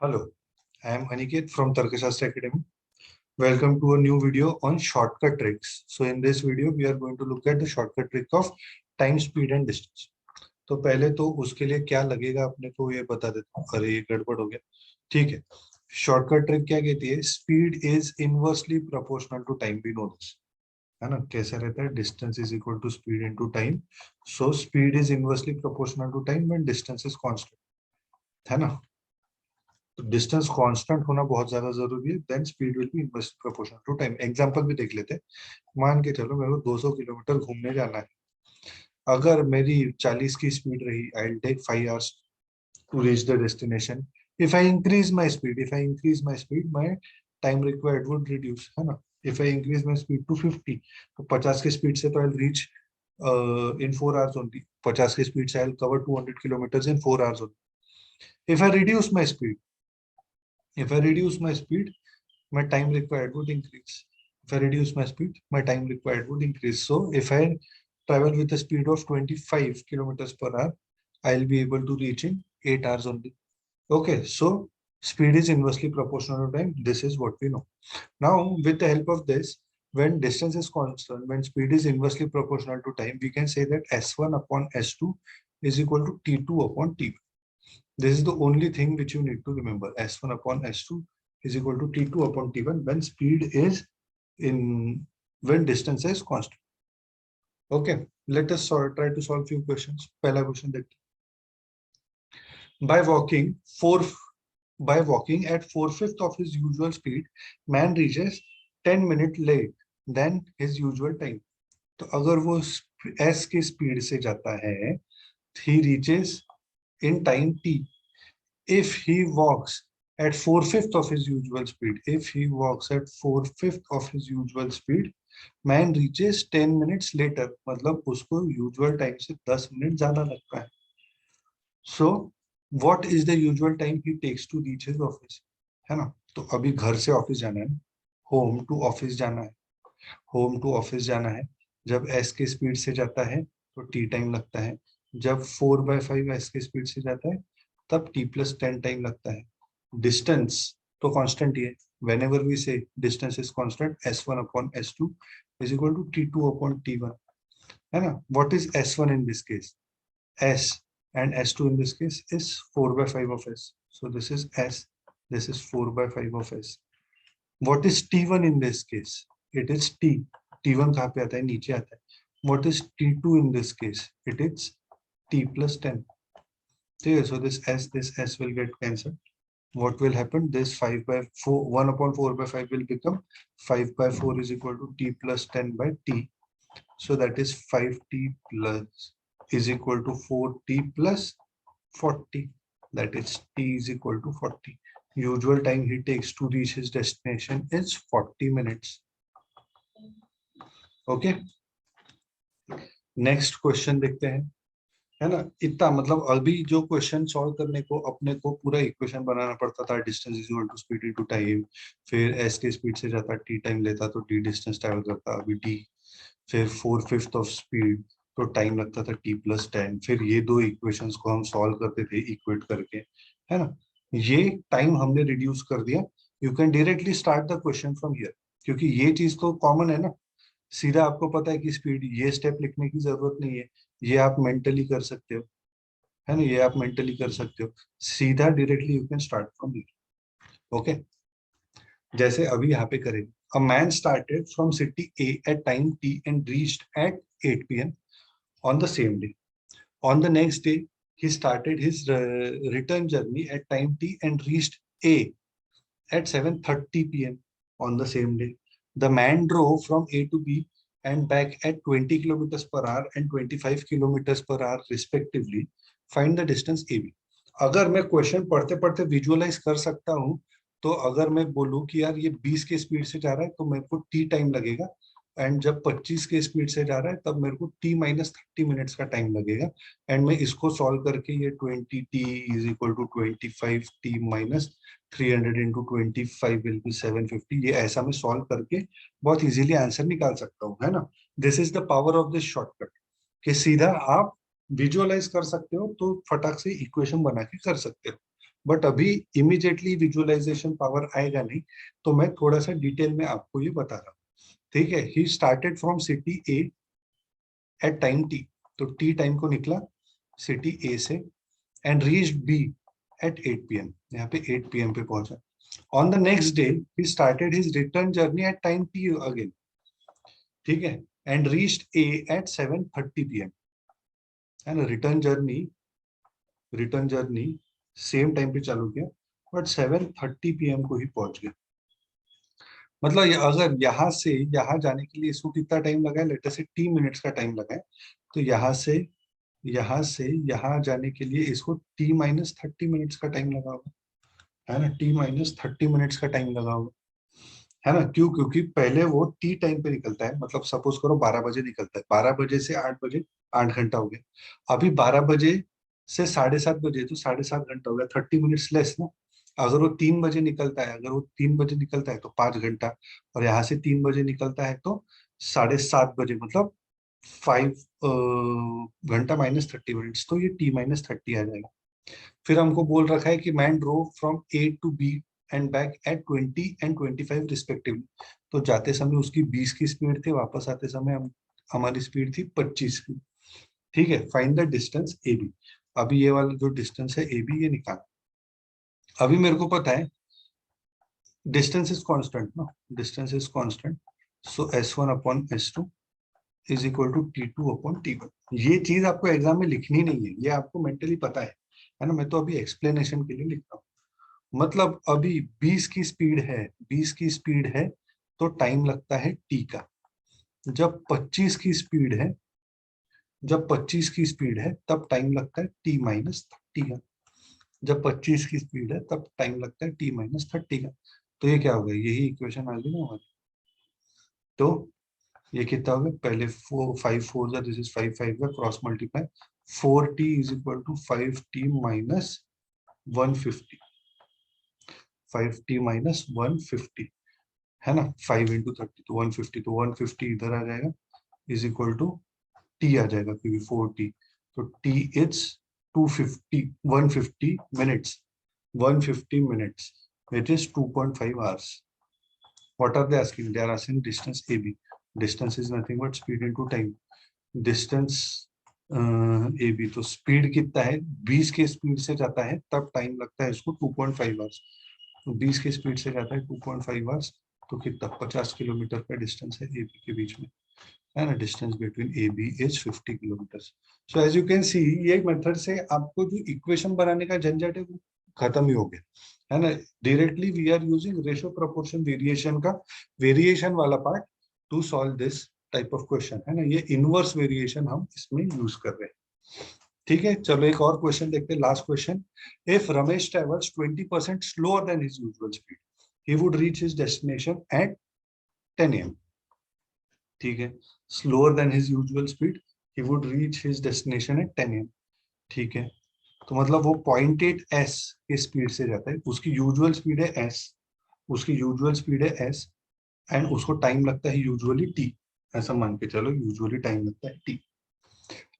Hello, I am Aniket from Tarkashastra Academy. Welcome to a new video on shortcut tricks. So in this video, we are going to look at the shortcut trick of time, speed and distance. तो पहले तो उसके लिए क्या लगेगा अपने को ये बता देता हूँ। अरे ये गड़बड़ हो गया। ठीक है, शॉर्टकट ट्रिक क्या कहती है? Speed is inversely proportional to time. We know this, है ना? कैसे रहता है? Distance is equal to speed into time. So speed is inversely proportional to time when distance is constant, है ना? तो डिस्टेंस कांस्टेंट होना बहुत ज्यादा जरूरी है, then speed will be inversely proportional to time. Example भी देख लेते हैं। मान के चलो मेरे को 200 किलोमीटर घूमने जाना है। अगर मेरी 40 की स्पीड रही, I will take 5 hours to reach the destination. If I increase my speed, my time required would reduce, है ना? If I increase my speed to 50, तो 50 की स्पीड से तो I will reach in 4 hours only. 50 की speed से I will cover 200 kilometre in 4 hours only. If I reduce my speed, if I reduce my speed, my time required would increase. If I reduce my speed, my time required would increase. So if I travel with a speed of 25 kilometers per hour, I'll be able to reach in 8 hours only. Okay, so speed is inversely proportional to time. This is what we know. Now, with the help of this, when distance is constant, when speed is inversely proportional to time, we can say that S1 upon S2 is equal to T2 upon T1. This is the only thing which you need to remember. S1 upon S2 is equal to T2 upon T1 when speed is when distance is constant. Okay, let us try to solve few questions. पहला question देखते हैं. By walking at 4/5 of his usual speed, man reaches 10 minutes late than his usual time. तो अगर वो S की speed से जाता है, he reaches in time T. If he walks at 4/5 of his usual speed, man reaches 10 minutes later. मतलब उसको usual time से 10 मिनट ज्यादा लगता है. So what is the usual time he takes to reach his office? है ना? तो अभी घर से ऑफिस जाना है, होम टू ऑफिस जाना है. होम टू ऑफिस जाना है, जब एस के स्पीड से जाता है तो टी टाइम लगता है. जब 4/5 एस के स्पीड से जाता है तब t+10 टाइम लगता है. डिस्टेंस तो कांस्टेंट ही है. whenever we say distance is constant, s1 upon s2 is equal to t2 upon t1, है ना? what is s1 in this case? s and s2 in this case is 4/5 of s. so this is s, this is 4/5 of s. what is t1 in this case? it is t. t1 कहाँ पे आता है? नीचे आता है. what is t2 in this case? it is t+10. so this s will get cancelled. What will happen? This 5/4, 1 upon 4/5 will become 5/4 is equal to t+10 by t. So that is 5t plus is equal to 4t plus 40. That is t is equal to 40. Usual time he takes to reach his destination is 40 minutes. Okay. Next question देखते हैं, है ना? इतना मतलब अभी जो question solve करने को अपने को पूरा इक्वेशन बनाना पड़ता था. Distance is equal to speed into time, फिर एस के स्पीड से जाता टी टाइम लेता तो टी डिस्टेंस ट्रैवल करता अभी टी, फिर 4/5 ऑफ स्पीड तो टाइम लगता था t+10. फिर ये दो इक्वेशंस को हम सॉल्व करते थे इक्वेट करके, है ना? ये टाइम हमने रिड्यूस कर दिया. You can directly start the question from here, क्योंकि ये चीज तो कॉमन है ना. सीधा आपको पता है कि स्पीड, ये स्टेप लिखने की जरूरत नहीं है. ये आप मेंटली कर सकते हो, है ना? ये आप मेंटली कर सकते हो. सीधा directly you can start from here. Okay, जैसे अभी यहाँ पे करें. A man started from city A at time T and reached at 8 PM on the same day. On the next day, he started his return journey at time t and reached A at 7:30 PM on the same day. The man drove from A to B and back at 20 kilometers per hour and 25 kilometers per hour respectively. Find the distance AB. अगर मैं question पढ़ते पढ़ते visualise कर सकता हूँ, तो अगर मैं बोलूँ कि यार ये 20 के स्पीड से जा रहा है तो मेरे को टी टाइम लगेगा, एंड जब 25 के स्पीड से जा रहा है तब मेरे को t-30 मिनट्स का टाइम लगेगा. एंड मैं इसको सॉल्व करके ये 20t is equal to 25t minus 300 into 25 will be 750. ये ऐसा मैं सॉल्व करके बहुत इजीली आंसर निकाल सकता हूँ, है ना? This is the power of this shortcut, कि सीधा आप विजुअलाइज कर सकते हो तो फटाक से इक्वेशन बना के कर सकते हो. बट अभी इमीडिएटली विजुअलाइजेशन पावर आएगा नहीं, तो मैं थोड़ा सा डिटेल में आपको ये बता रहा हूँ। ठीक है, he started from city A at time T, तो टी टाइम को निकला सिटी ए से, and reached B at 8 PM, यहाँ पे 8 PM पे पहुंचा। On the next day he started his return journey at time T again, ठीक है, and reached A at 7:30 PM, है ना। रिटर्न जर्नी सेम टाइम पे चालू किया, बट 7:30 PM को ही पहुंच गया। मतलब अगर यहाँ से यहाँ जाने के लिए इसको कितना टाइम लगा है, लेटर से T मिनट्स का टाइम लगा है, तो यहाँ से यहाँ जाने के लिए इसको T-30 मिनट्स का टाइम लगा होगा, है ना। T-30 मिनट्स का टाइम लगा होगा, है ना। क्यों? क्योंकि पहले वो टी टाइम पे निकलता है, मतलब सपोज करो 12 बजे निकलता है, 12 बजे से 8 बजे 8 घंटा हो गया। अभी 12 बजे से 7:30 बजे, तो 7.5 घंटा हो गया, 30 मिनट्स लेस ना। अगर वो 3 बजे निकलता है तो 5 घंटा, और यहाँ से 3 बजे निकलता है तो 7:30 बजे, मतलब 5 घंटा -30 मिनट्स, तो ये T-30 आ जाएगा। फिर हमको बोल रखा है कि man drove from A to B and back at 20 and 25 respectively, तो जाते समय उसकी 20 की स्पीड थी, वापस आते समय हमारी स्पीड थी 25 की। ठीक है, find the distance A B. अभी ये वाला जो डिस्टेंस है ए बी, ये निकाल। अभी मेरे को पता है डिस्टेंस इज कांस्टेंट ना, distance is constant, so S1/S2 is equal to T2/T1। ये चीज आपको एग्जाम में लिखनी नहीं है, ये आपको मेंटली पता है ना। मैं तो अभी एक्सप्लेनेशन के लिए लिख रहा हूँ। मतलब अभी 20 की स्पीड है तो टाइम लगता है टी का। जब 25 की स्पीड है तब टाइम लगता है T-30 का। जब 25 की स्पीड है तब टाइम लगता है T-30 का। तो ये क्या हो गया, यही इक्वेशन आ गई ना हमारी। तो ये कितना हो गया, पहले 5 4 जा, दिस इज 5 5 का cross multiply, 4T is equal to 5T-150, 5T-150, है ना। 5 × 30 तो 150, तो 150 इधर आ जाएगा, इज इक्वल टू T आ जाएगा, क्योंकि 4T, तो T is 250 150 minutes, 150 minutes, it is 2.5 hours. What are they asking? They are asking distance AB. Distance is nothing but speed into time. Distance AB, तो स्पीड कितना है, 20 के speed से जाता है तब टाइम लगता है इसको 2.5 आवर्स। तो 20 के स्पीड से जाता है 2.5 आवर्स, तो कितना, 50 किलोमीटर का डिस्टेंस है AB के बीच में, है ना। Distance between AB is 50 kilometre. So as you can see, ये मेथड से आपको जो इक्वेशन बनाने का झंझट है वो खत्म ही हो गया, है ना। Directly we are using ratio proportion variation का वेरिएशन वाला part to solve this type of question, है ना। ये इनवर्स वेरिएशन हम इसमें यूज कर रहे हैं। ठीक है, चलो एक और क्वेश्चन देखते हैं, last question. If Ramesh travels 20% slower then his usual speed, he would reach his destination eight 10 AM। ठीक है, slower then his usual speed, he would reach his destination eight 10 AM। ठीक है, तो मतलब वो 0.8 s के स्पीड से जाता है, उसकी यूजुअल स्पीड है s, एंड उसको टाइम लगता है यूजुअली t, ऐसा मान के चलो यूजुअली टाइम लगता है t।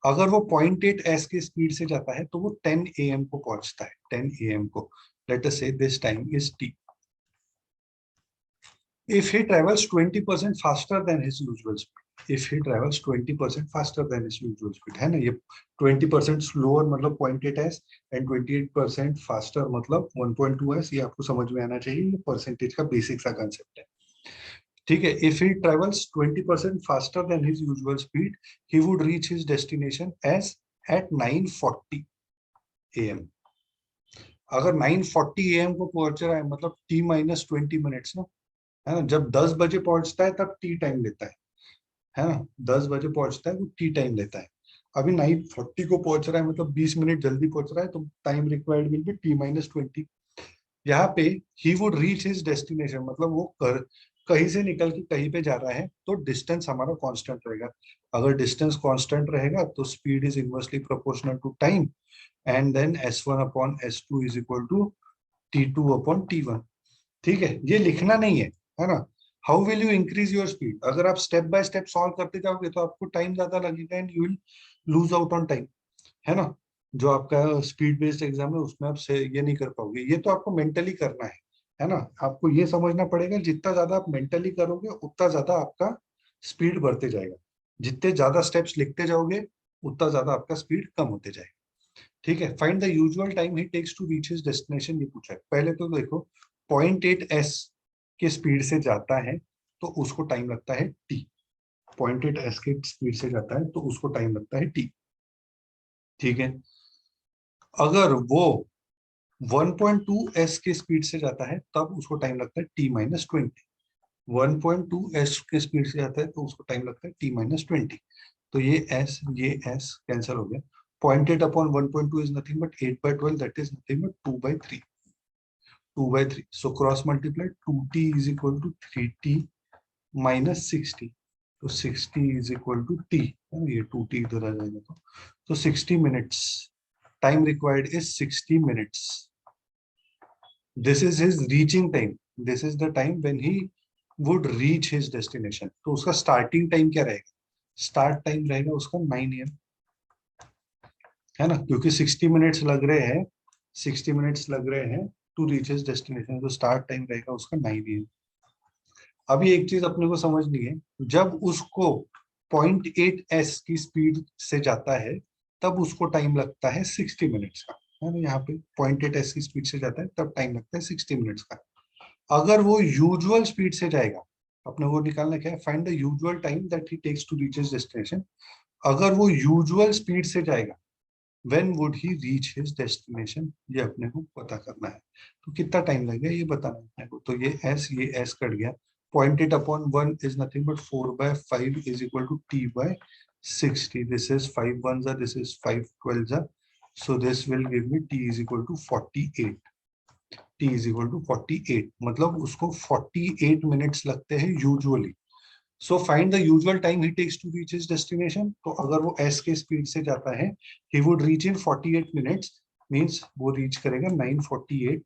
अगर वो 0.8 s के स्पीड से जाता है तो वो 10 AM को पहुंचता है, 10 AM को। लेट अस से this time is t। If he travels 20% faster than his usual speed, if he travels 20% faster than his usual speed, है ना। ये 20% slower मतलब 0.8 s, एंड 28% faster मतलब 1.2 s, ये आपको समझ में आना चाहिए, ये परसेंटेज का बेसिक सा कंसेप्ट है। ठीक है, if he travels 20% faster than his usual speed, he would reach his destination as at 9:40 AM। अगर 9:40 AM को पहुंच रहा है, मतलब T-20 मिनट्स ना, है ना। जब 10 बजे पहुंचता है तब टी टाइम लेता है ना। 10 बजे पहुंचता है वो टी टाइम लेता है। अभी 9:40 को पहुंच रहा है, मतलब 20 मिनट जल्दी पहुंच रहा है, तो time required will be T-20। यहाँ पे ही वुड रीच हिज डेस्टिनेशन, मतलब वो कहीं से निकल के कहीं पे जा रहा है, तो डिस्टेंस हमारा कांस्टेंट रहेगा। अगर डिस्टेंस कांस्टेंट रहेगा तो speed is inversely proportional to time, and then S1/S2 is equal to T2/T1। ठीक है, ये लिखना नहीं है ना। How will you increase your speed, अगर आप स्टेप बाय स्टेप सॉल्व करते जाओगे तो आपको टाइम ज्यादा लगेगा, and you will lose out on time, है ना। जो आपका स्पीड बेस्ड एग्जाम है उसमें आप से ये नहीं कर पाओगे, ये तो आपको मेंटली करना है ना। आपको ये समझना पड़ेगा जितना ज्यादा आप मेंटली करोगे उतना ज्यादा आपका स्पीड बढ़ते जाएगा, जितने ज्यादा स्टेप्स लिखते जाओगे उतना ज्यादा आपका स्पीड कम होते जाएगा। ठीक है, find the usual time he takes to reach his destination, ये पूछा है। पहले तो देखो 0.8 s के स्पीड से जाता है तो उसको टाइम लगता है t, 0.8 s के स्पीड से जाता है तो उसको टाइम लगता है t। ठीक है, अगर वो 1.2 s के स्पीड से जाता है तब उसको टाइम लगता है t-20। 1.2 s के स्पीड से जाता है तो उसको टाइम लगता है t-20। तो ये s कैंसिल हो गया। 0.8 upon 1.2 is nothing but 8/12, that is nothing but 2/3। 2/3, so cross multiply 2t is equal to 3t minus 60। तो 60 इज इक्वल टू t, ये 2t इधर आ जाएगा तो 60 minutes, time required is 60 minutes. This is his reaching time. This is the time when he would reach his destination. तो उसका starting time क्या रहेगा? Start time रहेगा उसका 9 AM, है ना, क्योंकि 60 मिनट्स लग रहे हैं, 60 मिनट्स लग रहे हैं टू रीच हिज डेस्टिनेशन, तो स्टार्ट टाइम रहेगा उसका 9 AM। अभी एक चीज अपने को समझनी है, जब उसको 0.8 s की स्पीड से जाता है तब उसको टाइम लगता है 60 मिनट्स का, है ना। यहाँ पे 0.8 s की स्पीड से जाता है तब टाइम लगता है 60 मिनट्स का। अगर वो यूजुअल स्पीड से जाएगा, अपने को निकालना क्या है, find the usual time that he takes to reach his destination. अगर वो यूजुअल स्पीड से जाएगा, when would he reach his destination, ये अपने को पता करना है। तो कितना टाइम लगेगा ये बताना है अपने को। तो ये s कट गया, 0.8 upon 1 is nothing but 4/5 is equal to t/60. This is 5 ones are, this is 5 12s are. So this will give me t is equal to 48. t is equal to 48, मतलब उसको 48 minutes लगते हैं usually. So find the usual time he takes to reach his destination. तो अगर वो s के speed से जाता है, he would reach in 48 minutes, means वो रीच करेगा 9:48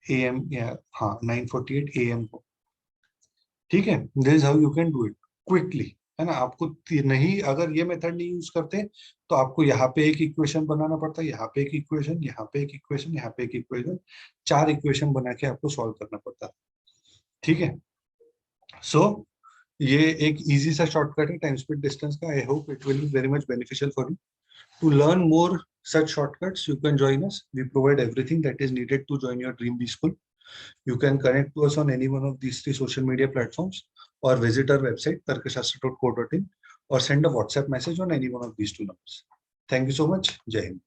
AM, या हाँ 9:48 AM को। ठीक है, this is how you can do it quickly, है ना। आपको नहीं, अगर ये मेथड नहीं यूज करते तो आपको यहाँ पे एक इक्वेशन बनाना पड़ता है, यहाँ पे एक इक्वेशन, यहाँ पे एक इक्वेशन, यहाँ पे एक इक्वेशन, 4 इक्वेशन बना के आपको सॉल्व करना पड़ता है। ठीक है, सो ये एक इजी सा शॉर्टकट है टाइम स्पीड डिस्टेंस का। I hope it will be very much beneficial for you. To learn more such shortcuts you can join us. We provide everything that is needed to join your dream B school. You can connect to us on any one of these 3 social media platforms or visit our website tarkashastra.co.in or send a WhatsApp message on any one of these 2 numbers. Thank you so much. Jai Hind.